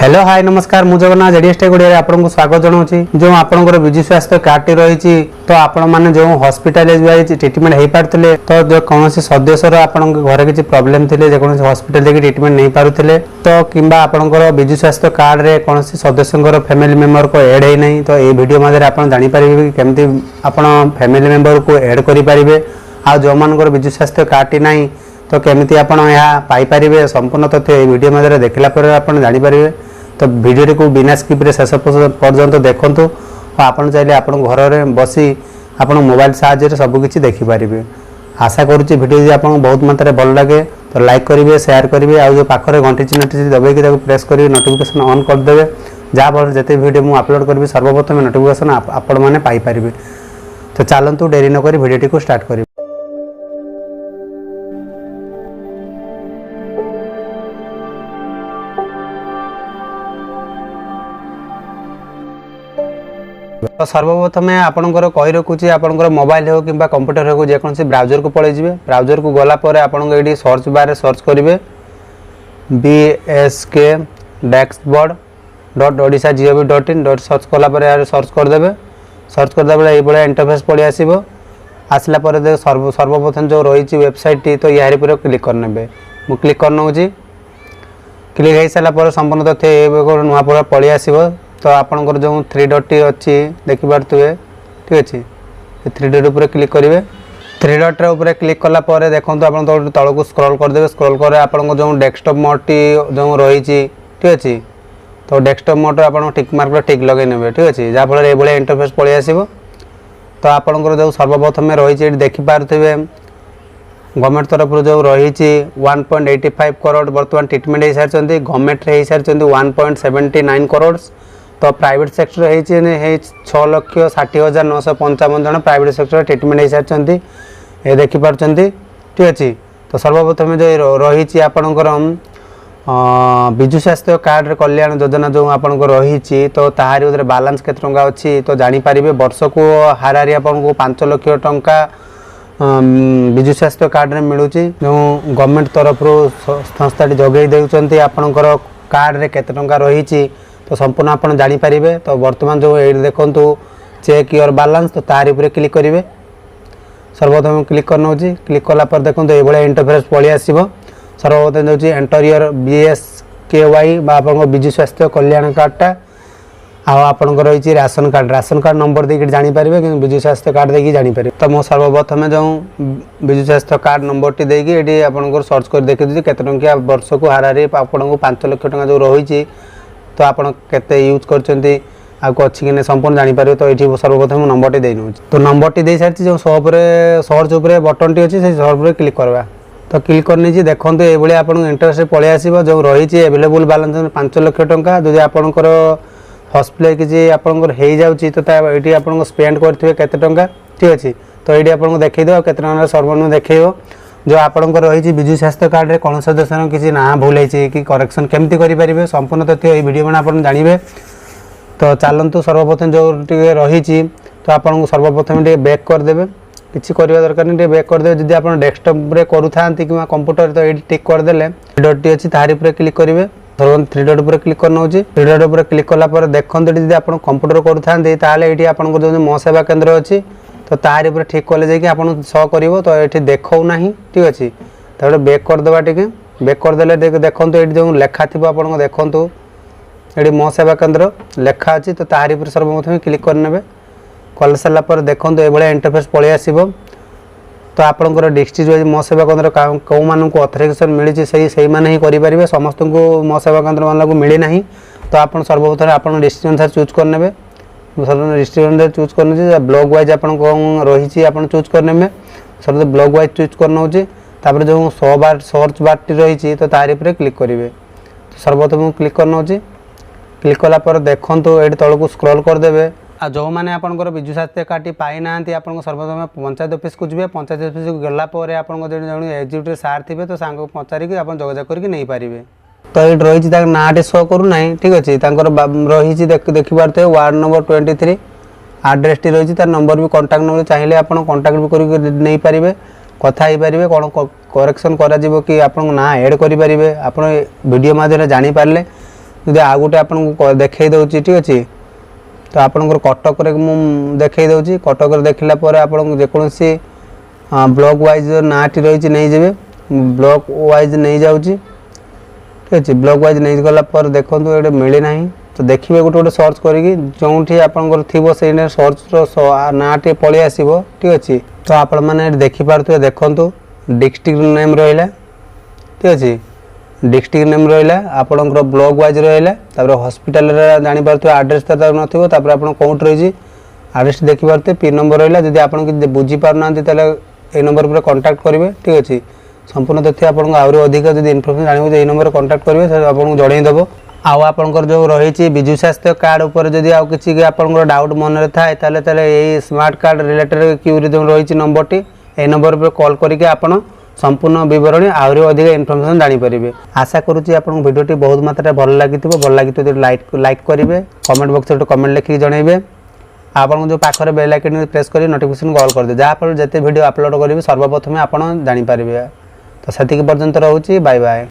Hello hi नमस्कार मु Jagannath JDS take Odia आपको स्वागत जनाऊँगी। जो आपंकर विजु स्वास्थ्य कार्ड रही तो आपण मैंने जो हॉस्पिटल ट्रिटमेंट हो पारे तो जो कौन सदस्य घर किसी प्रोब्लेम थे जेको हॉस्पिटल जाकि ट्रिटमेंट नहीं पारे तो कि आपंकर विजु स्वास्थ्य कार्ड रे कौन सदस्य फैमिली मेंबर को ऐड है नहीं तो ये वीडियो मध्य आप जापर कि केमती आप फैमिली मेंबर को ऐड करेंगे आ जो मान विजु स्वास्थ्य कार्ड टी ना तो केमी आपरे संपूर्ण तथ्य ये वीडियो मध्य देखला आप जापर तो वीडियो को बिना स्किप रे शेष पर्यंत देखूँ आपड़ चाहिए आप घर में बसी आप मोबाइल साहाय्य सबकि देखिपारे। आशा करुँच वीडियो आपको बहुत मात्रा भल लगे तो लाइक करेंगे शेयर करेंगे आ जो पाखे घंटी चिन्ह दबाई प्रेस कर नोटिफिकेशन ऑन करदे जहाँफल जिते वीडियो मुझे अपलोड करी सर्वप्रथम नोटिफिकेशन आपण मैंने पाइपर। तो चलतु डेरी नक वीडियो को स्टार्ट करें। तो सर्वप्रथम आपंकर कही रखुच्छी आपंकर मोबाइल हो कि कंप्यूटर हो जेकोसी ब्राउजर को पलि जाए। ब्राउजर को गलापर आपको ये सर्च बार सर्च करेंगे BSK dashboard.odisha.gov.in सर्च कलापर सर्च करदे। सर्च करदे ये इंटरफेस पलि आसो आसला सर्वप्रथम जो रही वेबसाइट टी तो यार पर क्लिक करने मु क्लिक करनौची। क्लिक हो सारापर संपूर्ण तथ्य ये नुआ पर पलि आसो तो आपंकर जो 3 डॉट अच्छी देखिपे ठीक अच्छे 3 डॉट उपर क्लिक करेंगे। 3 डॉट उपर क्लिक कलापर देखो आप तौक को स्क्रॉल करदे। स्क्रॉल कर आपको जो डेस्कटॉप मोड टी जो रही ठीक अच्छे तो डेस्कटॉप मोड आप टिक मार्क टिक लगे ने ठीक अच्छे जहाँफल ये इंटरफेस पलि आसो। तो आपंकर जो सर्वप्रथम रही देखिपे गवर्नमेंट तरफ जो रही 1.85 करोड़ बर्तमान ट्रिटमेंट हो सारी गवर्नमेंट हो सारी 1.79 करोड़ तो प्राइवेट सेक्टर है 6,60,955 जन प्राइवेट सेक्टर ट्रिटमेंट हो सारी ये देखिपार ठीक अच्छे। तो सर्वप्रथम जो रही आपणकर विजु स्वास्थ्य कार्ड कल्याण योजना जो आपको रही तो ताहारी बालांस केते टंका अच्छी तो जानीपर वर्ष को हाराहारी आपको 5 लाख टंका विजु स्वास्थ्य कार्ड रे मिलूँ जो गवर्नमेंट तरफ संस्था जगै देउचंती आपणकर कार्ड रे केते टंका रही तो संपूर्ण आप जानीपर। तो वर्तमान जो ये देखूँ चेक योर बालांस तो तार उपर क्लिक करेंगे। सर्वप्रथम क्लिक करना क्लिक कलापर देखो ये इंटरफेस पलि आसो। सर्वप्रथम जो एंटर योर BSKY आप विजु स्वास्थ्य कल्याण कार्डटा आपंकर रही राशन कार्ड नंबर देखिए जानीपर कि विजु स्वास्थ्य कार्ड देखिए जानीपर। तो मो सर्वप्रथम जो विजु स्वास्थ्य कार्ड नंबर टी देकी ये आपंकर सर्च कर देखी केते टंका वर्ष को हाराहारी आपको 5 लाख टंका जो रही तो आप यूज करछंती आपको अच्छी कि संपूर्ण जानीपर। तो ये सर्वप्रथम नंबर टी देनौ तो नंबर टी दे सारी जो सर्च उपर बटन टी अच्छी से सर्च पर क्लिक करवा तो क्लिक करनी देखो ये आप इंटरेस्ट पलि आसो जो रही एवेलेबल बालांस 5 लाख टंका जो आपंकर हॉस्पिटल किसी आपंकर हो जाऊँगी तो ये आपको स्पेंड करेंगे केते टंका ठीक अच्छे। तो ये आपको देखो केते टंका सर्वनिम्न देखो जो आपंकर रही विजु स्वास्थ्य कार्ड रे कौन सदस्य किसी ना भूल है कि करेक्शन केमती करेंगे संपूर्ण तथ्य ये वीडियो में आप जानवे। तो चलतु सर्वप्रथम जो रही तो आपको सर्वप्रथम बैक करदे किसी करवा दरकार नहीं बैक करदे। जब आप डेस्कटॉप रे करूँ कि कंप्यूटर तो ये टिक करदे डॉट टी अच्छी तार उपर क्लिक करेंगे। सर्वप्रथम 3 डॉट उपर क्लिक करना 3 डॉट उपर क्लिक कलापर देखते जब आप कंप्यूटर करूँ ये आपको जो मो सेवा केन्द्र अच्छी तो तार उपर ठीक कले जाकि शो कर तो ये देखो ना ठीक अच्छे। तो बैक करदे टे बैक करदे देखो ये जो लेखा थी आपको देखो ये मो सेवा केन्द्र लेखा अच्छी तो तार उपर सर्वप्रथम क्लिक करने कल सारापर देखो ये इंटरफेस पलि आसो। तो आपंकर डिस्ट्रिक्ट वाइज मो सेवा केन्द्र कौ मानक अथराइजेसन मिली से मैंने ही करेंगे समस्त को मो सेवा केन्द्र मानक मिली ना तो आप सर्वप्रथम आप डिस्ट्रिक्ट अनुसार चूज करने डिस्ट्रिक्ट अनुसार चूज करने ब्लॉक वाइज आप रही आप चूज करने सर्व ब्लॉक वाइज चूज करना तापर जो 100 बार सर्च बार टी रही तो तार उपर क्लिक करेंगे। तो सर्वप्रथम क्लिक करना क्लिक कलापर देखो ये तौक को स्क्रॉल करदे जो मैंने आपंकर विजु स्वास्थ्य कार्ड पाई ना आपको सर्वप्रथम पंचायत ऑफिस को जी पंचायत ऑफिस को गलापर आप एग्जीक्यूटिव सार थे तो सांग पचारिक आप जोगाजोग करके नहीं पारे। तो ये रही नाटे शो करूना ठीक अच्छे रही देखिपारे वार्ड नंबर 23 आड्रेस टी रही नंबर भी कंटाक्ट नंबर चाहिए आप कंटाक्ट भी कर कथा पारे कौन करेक्शन कि आप ना एड करेंगे आप वीडियो माध्यम जानीपारे जदि आउ गोटे आपको देखई दूसरी ठीक अच्छे तो आपंकर कटक देखई दूसरी कटक देखला आपको जेकोसी ब्लॉक वाइज नाटी रही नहीं जाए ब्लॉक वाइज नहीं जाऊँ ठीक अच्छे ब्लॉक वाइज नहीं गला देखो ये मिलना तो देखिए गोटे गोटे सर्च करी जो आपंकर थी से सर्च नाटे पलि आसो ठीक अच्छे तो आपण मैंने देखिपे देखूँ डिस्ट्रिक्ट नेम रहा ठीक अच्छे डिस्ट्रिक्ट नेम रहा आपंकर ब्लॉक वाइज रहा हॉस्पिटल जानीपे आड्रेस तो नथिबो तापर आपण कोट रही आड्रेस देखिपे पिन नंबर रहा जब आप बुझीपारना ये नंबर पर कांटेक्ट करेंगे ठीक अच्छे संपूर्ण तथ्य आपको आहरी अधिक जब इनफर्मेशन जानवे ये नंबर कांटेक्ट करेंगे आपको जनईदेव आउ आपंकर जो रही विजु स्वास्थ्य कार्ड उपर जदि आउ किसी आपंकर डाउट मन में थाए यही स्मार्ट कार्ड रिलेटेड क्यूरी जो रही नंबर टी ए नंबर पर कॉल करके आपण संपूर्ण विवरणी आहरी अधिक इनफर्मेशन जानीपर आशा करुँच आपको भिडियोटी बहुत मात्रा भल लगी लाइक करेंगे कमेंट बॉक्स में कमेंट लिखिक जनइबे आपको जो पाखर बेल आइकन प्रेस कर नोटिफिकेशन कॉल कर दे जहाँफल जिते वीडियो अपलोड करेंगे सर्वप्रथमें आप जानीपर तो से पर्यंत रोचे बाय बाय।